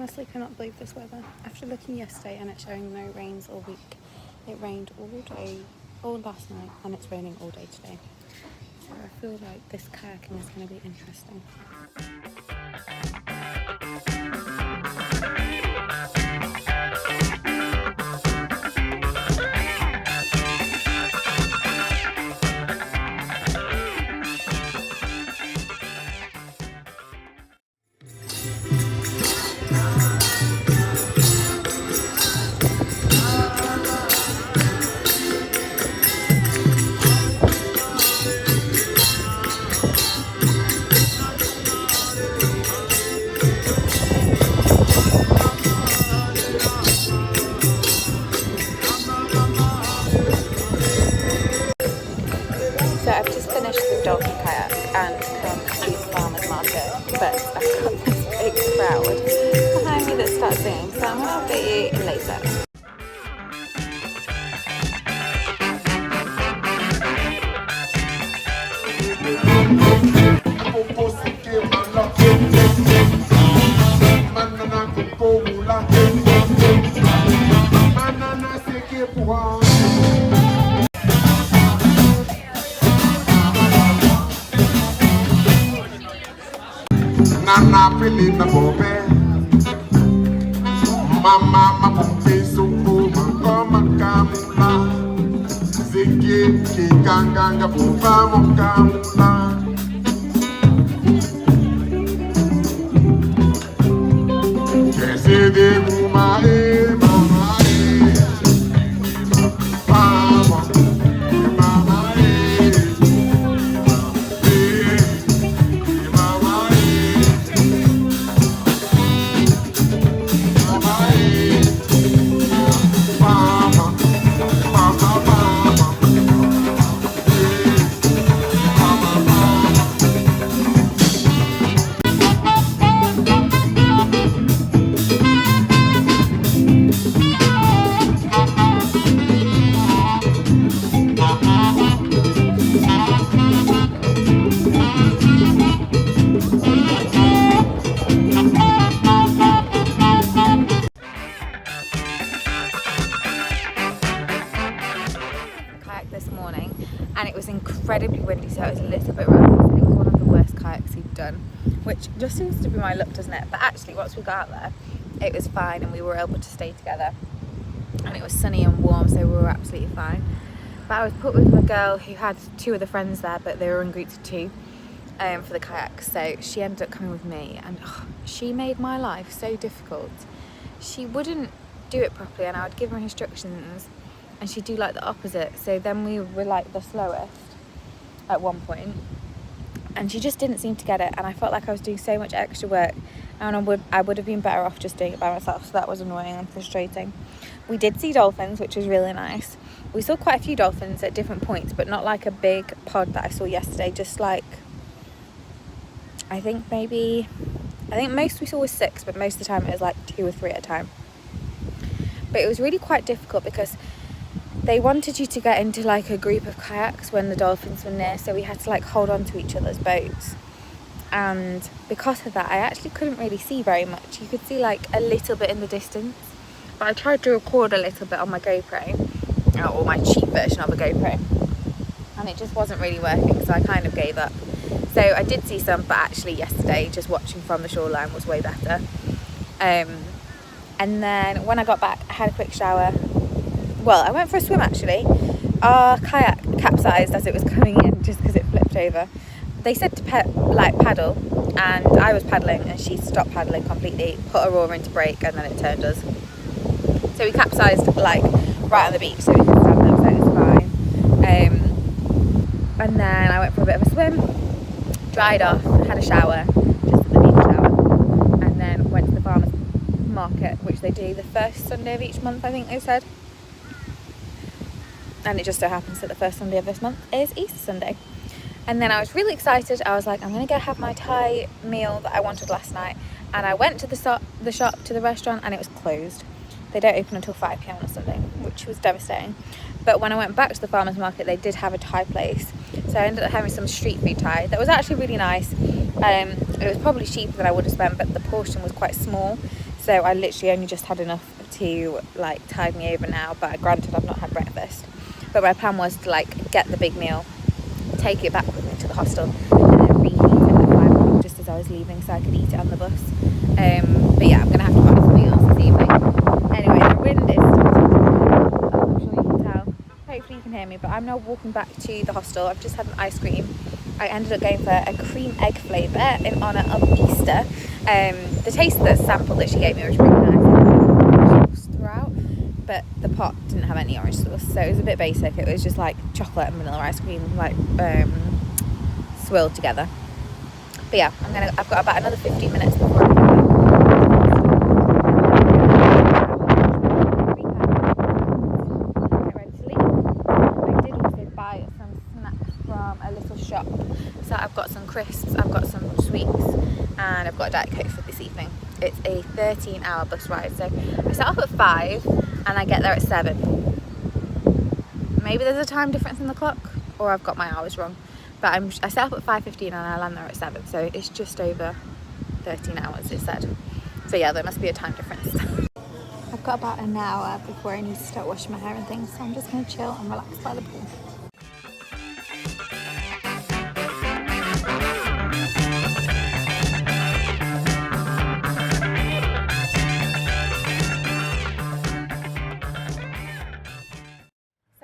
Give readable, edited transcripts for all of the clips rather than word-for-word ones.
honestly cannot believe this weather. After looking yesterday and it showing no rains all week, it rained all day, all last night, and it's raining all day today. So I feel like this kayaking is going to be interesting. So I've just finished the Dolphin Kayak and come to the farmer's market, but I've got this big crowd behind me that starts singing, so I'm going to update you later. Nana pili na bobe, mama mapumbe suku makoma kamula, ziki kikanganga buba mokamula. Kese de mama mama mama. This morning, and it was incredibly windy, so it was a little bit rough. I think it was one of the worst kayaks we've done, which just seems to be my luck, doesn't it? But actually once we got out there it was fine and we were able to stay together, and it was sunny and warm, so we were absolutely fine. But I was put with a girl who had two other friends there, but they were in groups of two for the kayak, so she ended up coming with me, and she made my life so difficult. She wouldn't do it properly, and I would give her instructions and she'd do like the opposite. So then we were like the slowest at one point, and she just didn't seem to get it, and I felt like I was doing so much extra work, and I would have been better off just doing it by myself. So that was annoying and frustrating. We did see dolphins, which was really nice. We saw quite a few dolphins at different points, but not like a big pod that I saw yesterday, just like I think most we saw was 6, but most of the time it was like 2 or 3 at a time. But it was really quite difficult because they wanted you to get into like a group of kayaks when the dolphins were near, so we had to like hold on to each other's boats, and because of that I actually couldn't really see very much. You could see like a little bit in the distance, but I tried to record a little bit on my GoPro, or my cheap version of a GoPro, and it just wasn't really working, so I kind of gave up. So I did see some, but actually yesterday just watching from the shoreline was way better. And then when I got back I had a quick shower. Well, I went for a swim actually. Our kayak capsized as it was coming in just because it flipped over. They said to paddle, and I was paddling and she stopped paddling completely, put her oar into brake, and then it turned us. So we capsized like right on the beach, so we could stand up, so it was fine. And then I went for a bit of a swim, dried off, had a shower, just at the beach shower, and then went to the farmer's market, which they do the first Sunday of each month, I think they said. And it just so happens that the first Sunday of this month is Easter Sunday. And then I was really excited. I was like, I'm gonna go have my Thai meal that I wanted last night, and I went to the shop to the restaurant, and it was closed. They don't open until 5 p.m. on a Sunday, which was devastating. But when I went back to the farmer's market, they did have a Thai place, so I ended up having some street food Thai that was actually really nice. It was probably cheaper than I would have spent, but the portion was quite small, So I literally only just had enough to like tide me over now, but granted I've not had breakfast. But my plan was to like get the big meal, take it back with me to the hostel, and then reheat it at 5 o'clock just as I was leaving so I could eat it on the bus. But yeah, I'm going to have to buy something else this evening. Anyway, the wind is starting to, I'm sure you can tell. Hopefully you can hear me, but I'm now walking back to the hostel. I've just had an ice cream. I ended up going for a cream egg flavour in honour of Easter. The taste of the sample that she gave me was really nice throughout, but the pot didn't have any orange sauce, so it was a bit basic. It was just like chocolate and vanilla ice cream, like swirled together. But yeah, I've got about another 15 minutes before I get ready to leave. I did also buy some snacks from a little shop. So I've got some crisps, I've got some sweets, and I've got a Diet Coke for this evening. It's a 13-hour bus ride, so I set off at 5 and I get there at 7. Maybe there's a time difference in the clock, or I've got my hours wrong. But I set up at 5:15 and I land there at 7, so it's just over 13 hours, it said. So yeah, there must be a time difference. I've got about an hour before I need to start washing my hair and things, so I'm just going to chill and relax by the pool.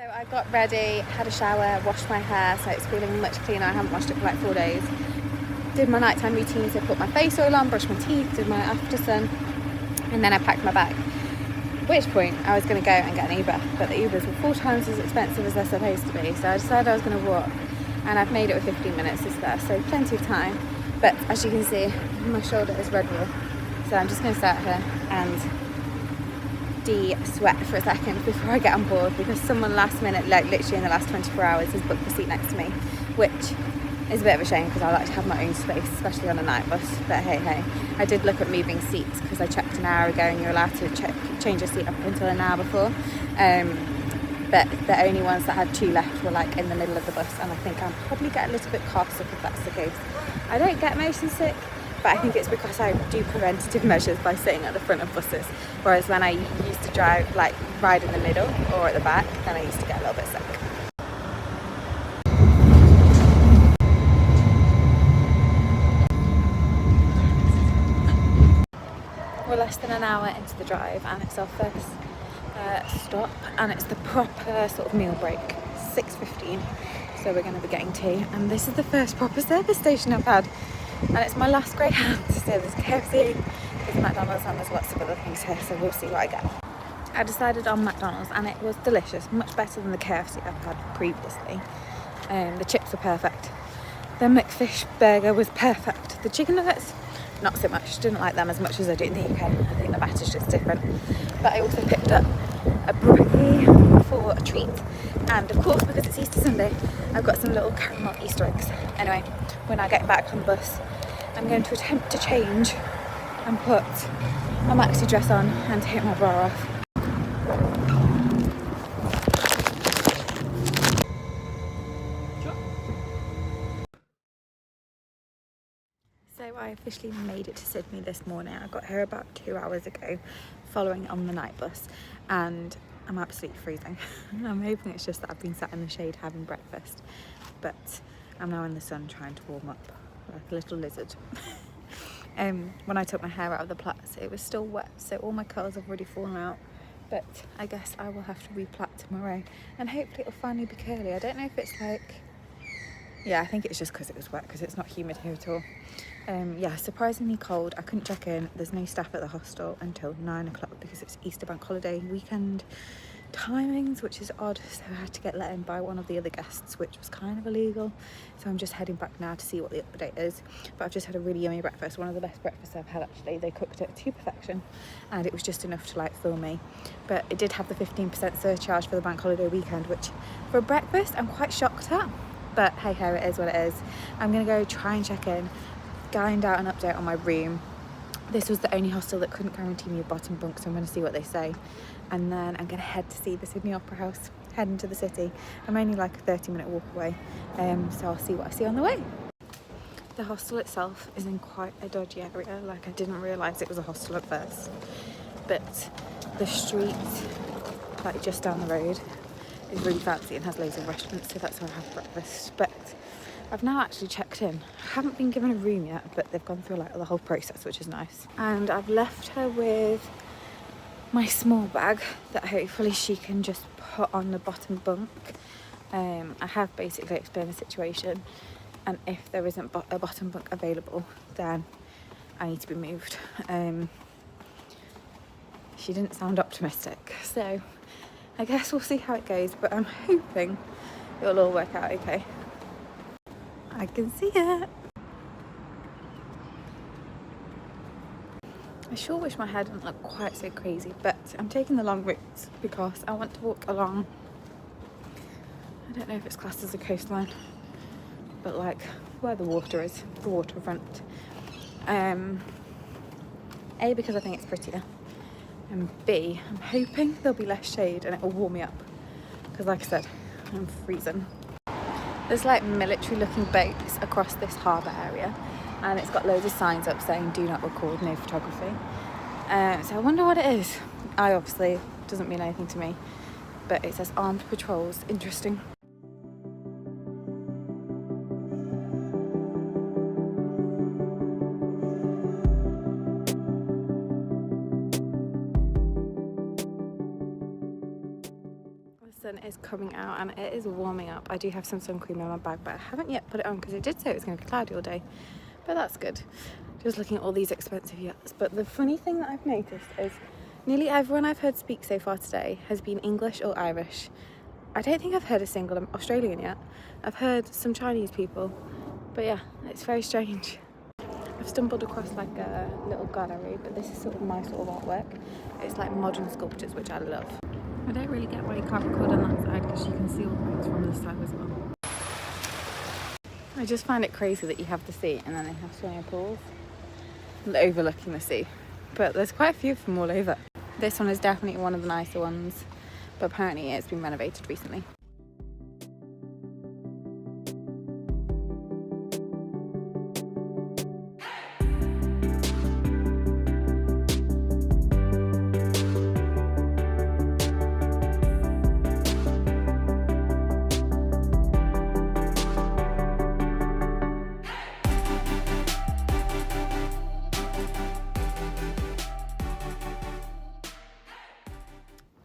I got ready, had a shower, washed my hair, so it's feeling much cleaner. I haven't washed it for like 4 days. Did my nighttime routine, so put my face oil on, brushed my teeth, did my after sun, and then I packed my bag. At which point I was going to go and get an Uber, but the Ubers were 4 times as expensive as they're supposed to be, so I decided I was going to walk, and I've made it with 15 minutes is there, so plenty of time. But as you can see, my shoulder is red raw, so I'm just going to start here and sweat for a second before I get on board, because someone last minute, like literally in the last 24 hours, has booked the seat next to me, which is a bit of a shame because I like to have my own space, especially on a night bus. But hey, I did look at moving seats because I checked an hour ago and you're allowed to change your seat up until an hour before. But the only ones that had 2 left were like in the middle of the bus, and I think I'll probably get a little bit car sick if that's the case. I don't get motion sick, but I think it's because I do preventative measures by sitting at the front of buses, whereas when I used to drive, like ride in the middle or at the back, then I used to get a little bit sick. We're less than an hour into the drive and it's our first stop, and it's the proper sort of meal break, 6:15, so we're going to be getting tea, and this is the first proper service station I've had. And it's my last Greyhound, so there's KFC, there's McDonald's, and there's lots of other things here, so we'll see what I get. I decided on McDonald's and it was delicious, much better than the KFC I've had previously. The chips were perfect. The McFish burger was perfect. The chicken nuggets, not so much. Didn't like them as much as I do in the UK. I think the batter's just different. But I also picked up a brie for a treat. And of course, because it's Easter Sunday, I've got some little caramel Easter eggs. Anyway, when I get back on the bus, I'm going to attempt to change and put a maxi dress on and take my bra off. So I officially made it to Sydney this morning. I got here about 2 hours ago, following on the night bus, and I'm absolutely freezing. I'm hoping it's just that I've been sat in the shade having breakfast, but I'm now in the sun trying to warm up like a little lizard. When I took my hair out of the plaits, it was still wet, so all my curls have already fallen out, but I guess I will have to replait tomorrow, and hopefully it'll finally be curly. I don't know if it's like, yeah, I think it's just because it was wet, because it's not humid here at all. Yeah, surprisingly cold. I couldn't check in. There's no staff at the hostel until 9 o'clock because it's Easter bank holiday weekend timings, which is odd, so I had to get let in by one of the other guests, which was kind of illegal. So I'm just heading back now to see what the update is. But I've just had a really yummy breakfast, one of the best breakfasts I've had actually. They cooked it to perfection and it was just enough to like fill me. But it did have the 15% surcharge for the bank holiday weekend, which for a breakfast I'm quite shocked at. But hey ho, it is what it is. I'm gonna go try and check in, find out an update on my room. This was the only hostel that couldn't guarantee me a bottom bunk, so I'm going to see what they say. And then I'm going to head to see the Sydney Opera House, head into the city. I'm only like a 30-minute walk away, so I'll see what I see on the way. the hostel itself is in quite a dodgy area. Like, I didn't realise it was a hostel at first, but the street, like just down the road, is really fancy and has loads of restaurants, so that's where I have breakfast. But I've now actually checked in. I haven't been given a room yet, but they've gone through like the whole process, which is nice. And I've left her with my small bag that hopefully she can just put on the bottom bunk. I have basically explained the situation, and if there isn't a bottom bunk available, then I need to be moved. She didn't sound optimistic, so I guess we'll see how it goes, but I'm hoping it'll all work out okay. I can see it. I sure wish my hair didn't look quite so crazy, but I'm taking the long route because I want to walk along, I don't know if it's classed as a coastline, but like where the water is, the waterfront. A, because I think it's prettier, and B, I'm hoping there'll be less shade and it will warm me up, because like I said, I'm freezing. There's like military looking boats across this harbour area, and it's got loads of signs up saying do not record, no photography. So I wonder what it is. I obviously, doesn't mean anything to me, but it says armed patrols. Interesting. The sun is coming out and it is warming up. I do have some sun cream in my bag, but I haven't yet put it on because it did say it was going to be cloudy all day, but that's good. Just looking at all these expensive yachts. But the funny thing that I've noticed is nearly everyone I've heard speak so far today has been English or Irish. I don't think I've heard a single Australian yet. I've heard some Chinese people, but yeah, it's very strange. I've stumbled across like a little gallery, but this is sort of my sort of artwork. It's like modern sculptures, which I love. I don't really get why you can't record on that side, because you can see all the boats from this side as well. I just find it crazy that you have the sea and then they have swimming pools overlooking the sea. But there's quite a few of them all over. This one is definitely one of the nicer ones, but apparently it's been renovated recently.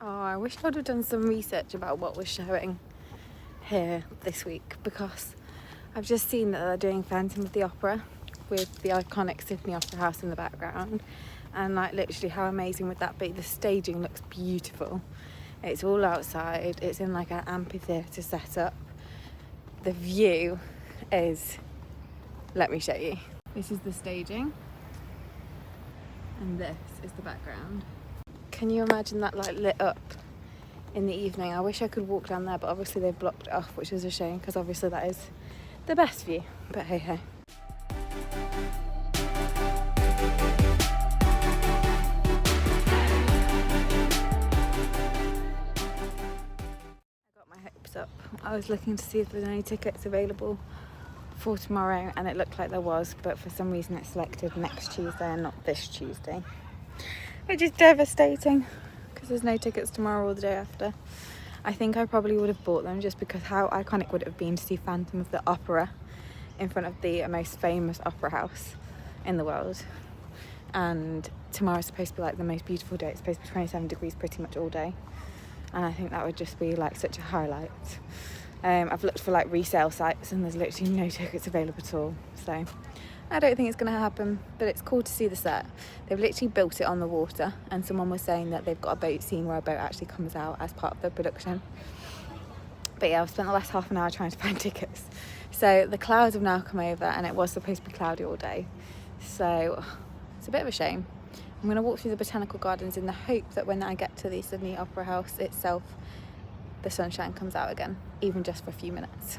I wish I would have done some research about what was showing here this week, because I've just seen that they're doing Phantom of the Opera with the iconic Sydney Opera House in the background, and like literally how amazing would that be? The staging looks beautiful. It's all outside, it's in like an amphitheatre setup. The view is, let me show you. This is the staging and this is the background. Can you imagine that like lit up in the evening? I wish I could walk down there, but obviously they've blocked it off, which is a shame, because obviously that is the best view, but hey hey. I got my hopes up. I was looking to see if there's any tickets available for tomorrow, and it looked like there was, but for some reason it's selected next Tuesday and not this Tuesday, which is devastating because there's no tickets tomorrow or the day after. I think I probably would have bought them just because how iconic would it have been to see Phantom of the Opera in front of the most famous opera house in the world. And tomorrow's supposed to be like the most beautiful day. It's supposed to be 27 degrees pretty much all day, and I think that would just be like such a highlight. I've looked for like resale sites and there's literally no tickets available at all, so I don't think it's going to happen, but it's cool to see the set. They've literally built it on the water, and someone was saying that they've got a boat scene where a boat actually comes out as part of the production. But yeah, I've spent the last half an hour trying to find tickets. So the clouds have now come over and it was supposed to be cloudy all day, so it's a bit of a shame. I'm going to walk through the botanical gardens in the hope that when I get to the Sydney Opera House itself, the sunshine comes out again, even just for a few minutes.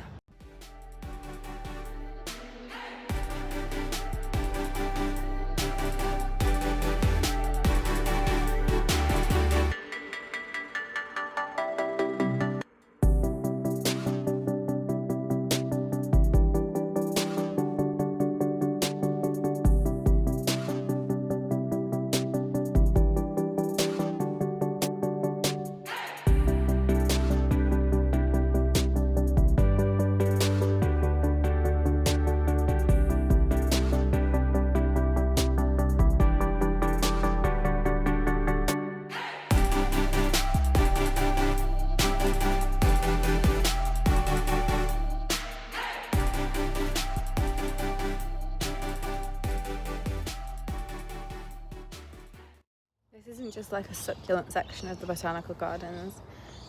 This isn't just like a succulent section of the botanical gardens.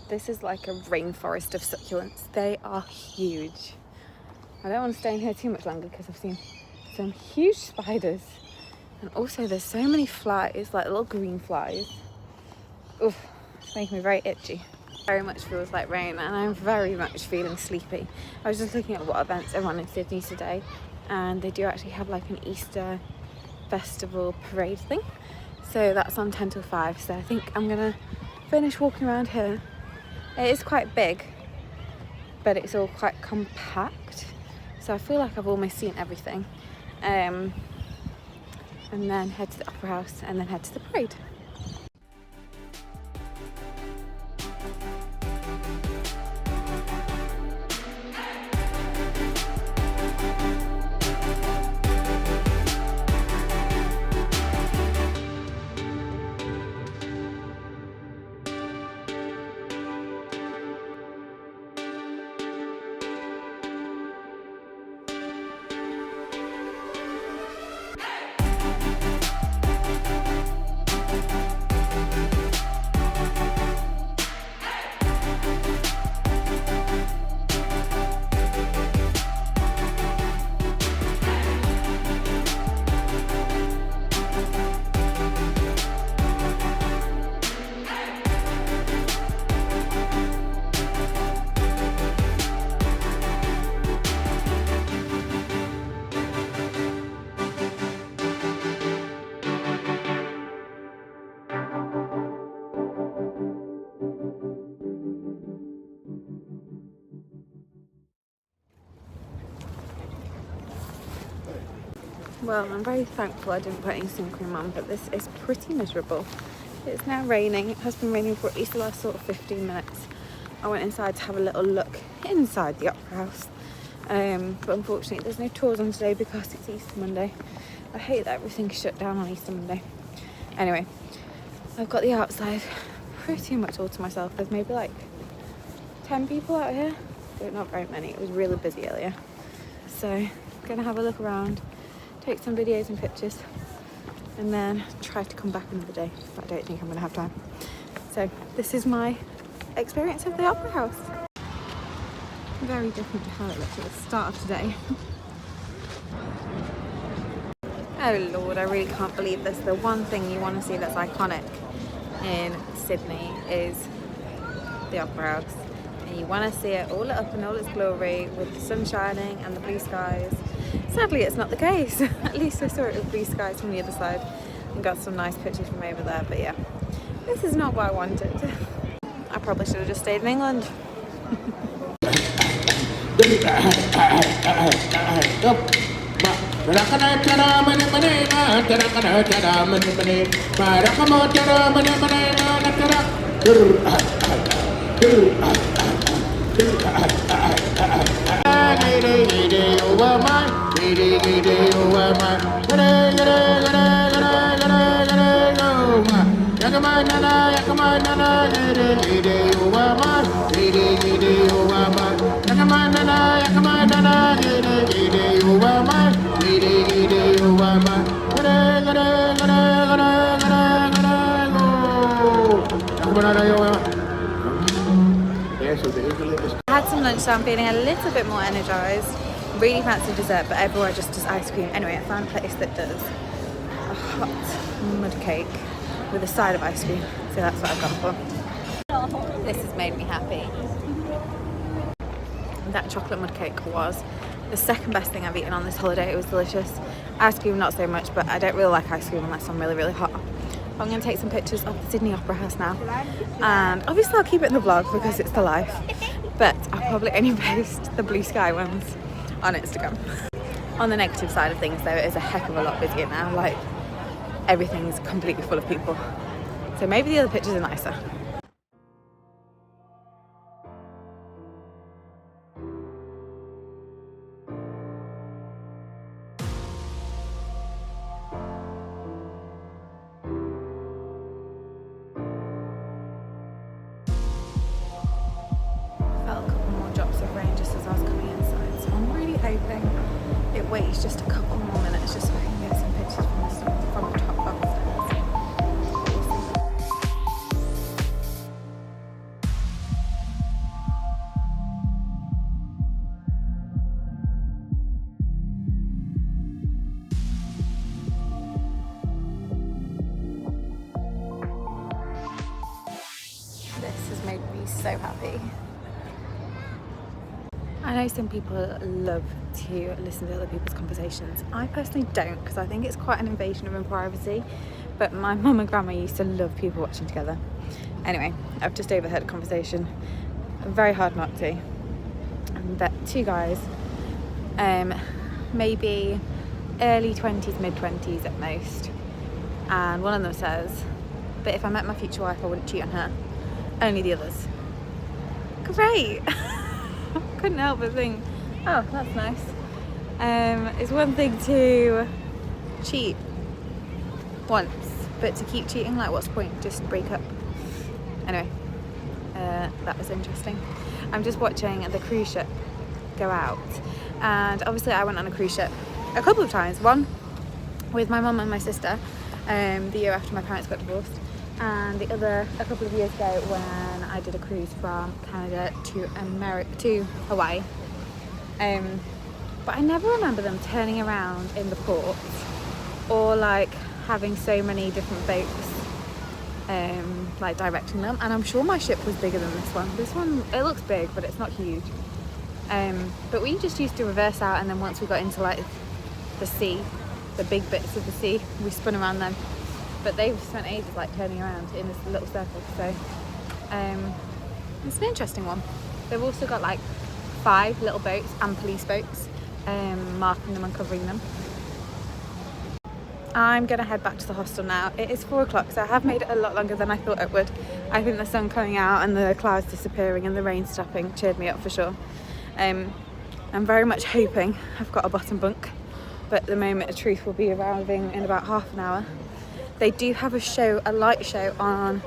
This is like a rainforest of succulents. They are huge. I don't want to stay in here too much longer because I've seen some huge spiders. And also there's so many flies, like little green flies. Oof, it's making me very itchy. Very much feels like rain and I'm very much feeling sleepy. I was just looking at what events are on in Sydney today, and they do actually have like an Easter festival parade thing. So that's on 10 till 5, so I think I'm gonna finish walking around here. It is quite big, but it's all quite compact, so I feel like I've almost seen everything. And then head to the Opera House and then head to the parade. Well, I'm very thankful I didn't put any sun cream on, but this is pretty miserable. It's now raining. It has been raining for at least the last sort of 15 minutes. I went inside to have a little look inside the Opera House. But unfortunately there's no tours on today because it's Easter Monday. I hate that everything's shut down on Easter Monday. Anyway, I've got the outside pretty much all to myself. There's maybe like 10 people out here, but not very many. It was really busy earlier. So I'm gonna have a look around, take some videos and pictures, and then try to come back another day, but I don't think I'm gonna have time. So this is my experience of the Opera House. Very different to how it looked at the start of today. Oh Lord, I really can't believe this. The one thing you want to see that's iconic in Sydney is the Opera House. And you want to see it all lit up in all its glory with the sun shining and the blue skies. Sadly, it's not the case. At least I saw it with blue skies from the other side and got some nice pictures from over there. But yeah, this is not what I wanted. I probably should have just stayed in England. I had some lunch, so I'm feeling a little bit more energized. Really fancy dessert, but everywhere just does ice cream. Anyway, I found a place that does a hot mud cake with a side of ice cream, so that's what I've gone for. This has made me happy. That chocolate mud cake was the second best thing I've eaten on this holiday. It was delicious. Ice cream not so much, but I don't really like ice cream unless I'm really, really hot. I'm going to take some pictures of the Sydney Opera House now, and obviously I'll keep it in the vlog because it's the life, but I'll probably only post the blue sky ones on Instagram. On the negative side of things though, it is a heck of a lot busier now. Like, everything's completely full of people, so maybe the other pictures are nicer. Felt a couple more drops of rain just as I was coming inside, so I'm really hoping it waits just a couple more minutes just so I can get some pictures from the top upstairs. so happy. I know some people love to listen to other people's conversations. I personally don't, because I think it's quite an invasion of privacy. But my mum and grandma used to love people watching together. Anyway, I've just overheard a conversation, very hard not to. That two guys, maybe early 20s, mid 20s at most, and one of them says, but if I met my future wife I wouldn't cheat on her, only the others. Great. Couldn't help but think, oh, that's nice. It's one thing to cheat once, but to keep cheating, like, what's the point? Just break up. Anyway, that was interesting. I'm just watching the cruise ship go out, and obviously I went on a cruise ship a couple of times, one with my mum and my sister the year after my parents got divorced, and the other a couple of years ago when I did a cruise from Canada to Hawaii. But I never remember them turning around in the port, or like having so many different boats like directing them. And I'm sure my ship was bigger than this one. This one, it looks big, but it's not huge. But we just used to reverse out, and then once we got into like the sea, the big bits of the sea, we spun around them. But they've spent ages like turning around in this little circle, so it's an interesting one. They've also got like 5 little boats and police boats marking them and covering them. I'm gonna head back to the hostel now. It is 4 o'clock, so I have made it a lot longer than I thought it would. I think the sun coming out and the clouds disappearing and the rain stopping cheered me up for sure. I'm very much hoping I've got a bottom bunk, but the moment of truth will be arriving in about half an hour. They do have a light show on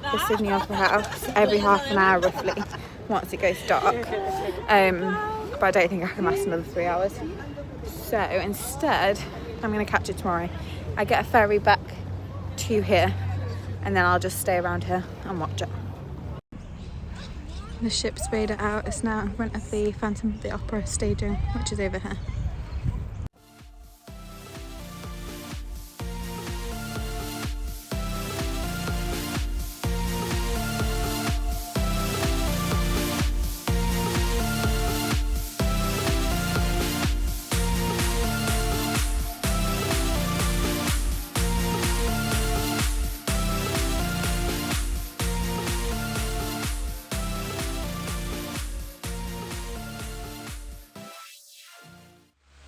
the Sydney Opera House every half an hour roughly, once it goes dark. But I don't think I can last another 3 hours. So instead, I'm gonna catch it tomorrow. I get a ferry back to here, and then I'll just stay around here and watch it. The ship's made it out. It's now in front of the Phantom of the Opera staging, which is over here.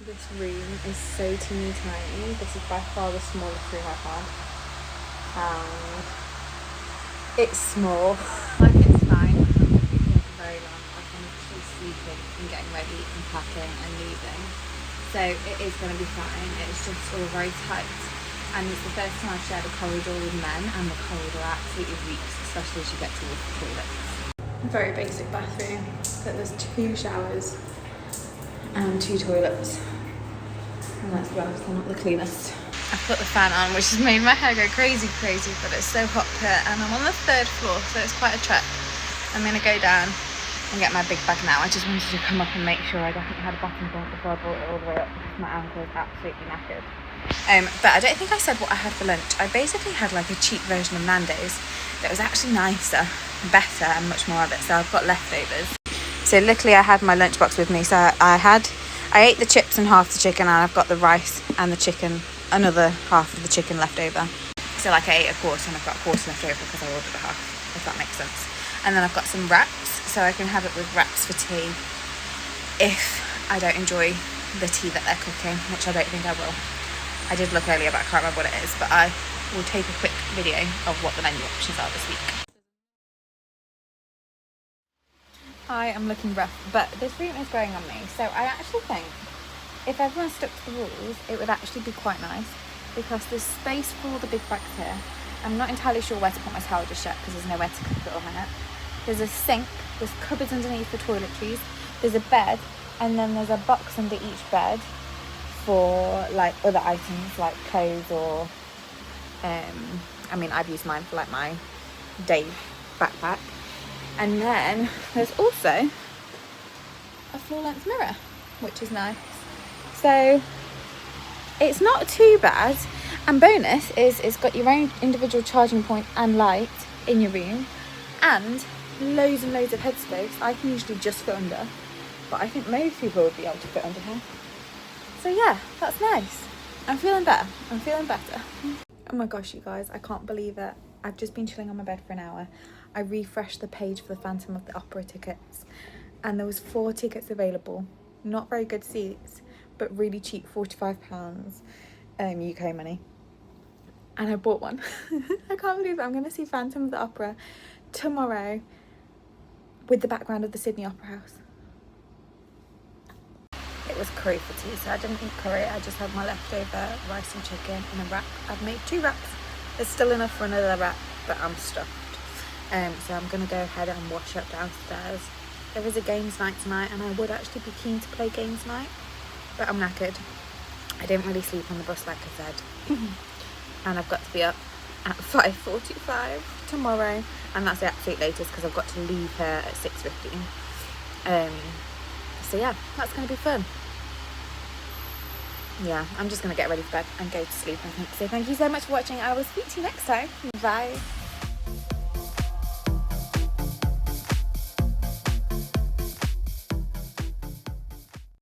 This room is so teeny tiny. This is by far the smallest room I've had. And it's small. Like, it's fine. I'm not going to be here for very long. Like, I'm actually sleeping and getting ready and packing and leaving. So it is going to be fine. It's just all very tight. And it's the first time I've shared a corridor with men, and the corridor absolutely reeks, especially as you get towards the toilets. Very basic bathroom, but there's 2 showers and 2 toilets. And that's why they're not the cleanest. I've put the fan on, which has made my hair go crazy, but it's so hot here, and I'm on the 3rd floor, so it's quite a trek. I'm gonna go down and get my big bag now. I just wanted to come up and make sure I definitely had a bottom bunk before I brought it all the way up, because my ankle is absolutely knackered. But I don't think I said what I had for lunch. I basically had like a cheap version of Nando's that was actually nicer, better, and much more of it, so I've got leftovers. So luckily I had my lunchbox with me, so I ate the chips and half the chicken, and I've got the rice and the chicken, another half of the chicken left over. So like I ate a quarter, and I've got a quarter left over because I ordered a half, if that makes sense. And then I've got some wraps, so I can have it with wraps for tea if I don't enjoy the tea that they're cooking, which I don't think I will. I did look earlier, but I can't remember what it is, but I will take a quick video of what the menu options are this week. I am looking rough, but this room is growing on me, so I actually think if everyone stuck to the rules, it would actually be quite nice, because there's space for all the big bags here. I'm not entirely sure where to put my towel just yet, because there's nowhere to cook it or hang it. There's a sink, there's cupboards underneath for toiletries, there's a bed, and then there's a box under each bed for like other items like clothes, or I mean, I've used mine for like my day backpack. And then there's also a floor-length mirror, which is nice. So it's not too bad. And bonus is it's got your own individual charging point and light in your room. And loads and loads of headspace. I can usually just fit under, but I think most people would be able to fit under here. So yeah, that's nice. I'm feeling better. I'm feeling better. Oh my gosh, you guys, I can't believe it. I've just been chilling on my bed for an hour. I refreshed the page for the Phantom of the Opera tickets, and there was 4 tickets available. Not very good seats, but really cheap, £45 UK money. And I bought one. I can't believe it. I'm going to see Phantom of the Opera tomorrow with the background of the Sydney Opera House. It was curry for tea, so I didn't eat curry. I just had my leftover rice and chicken in a wrap. I've made 2 wraps. There's still enough for another wrap, but I'm stuffed. So I'm going to go ahead and wash up downstairs. There is a games night tonight, and I would actually be keen to play games night, but I'm knackered. I didn't really sleep on the bus, like I said. And I've got to be up at 5:45 tomorrow, and that's the absolute latest because I've got to leave here at 6:15. So yeah, that's going to be fun. Yeah, I'm just going to get ready for bed and go to sleep, I think. So thank you so much for watching. I will speak to you next time. Bye.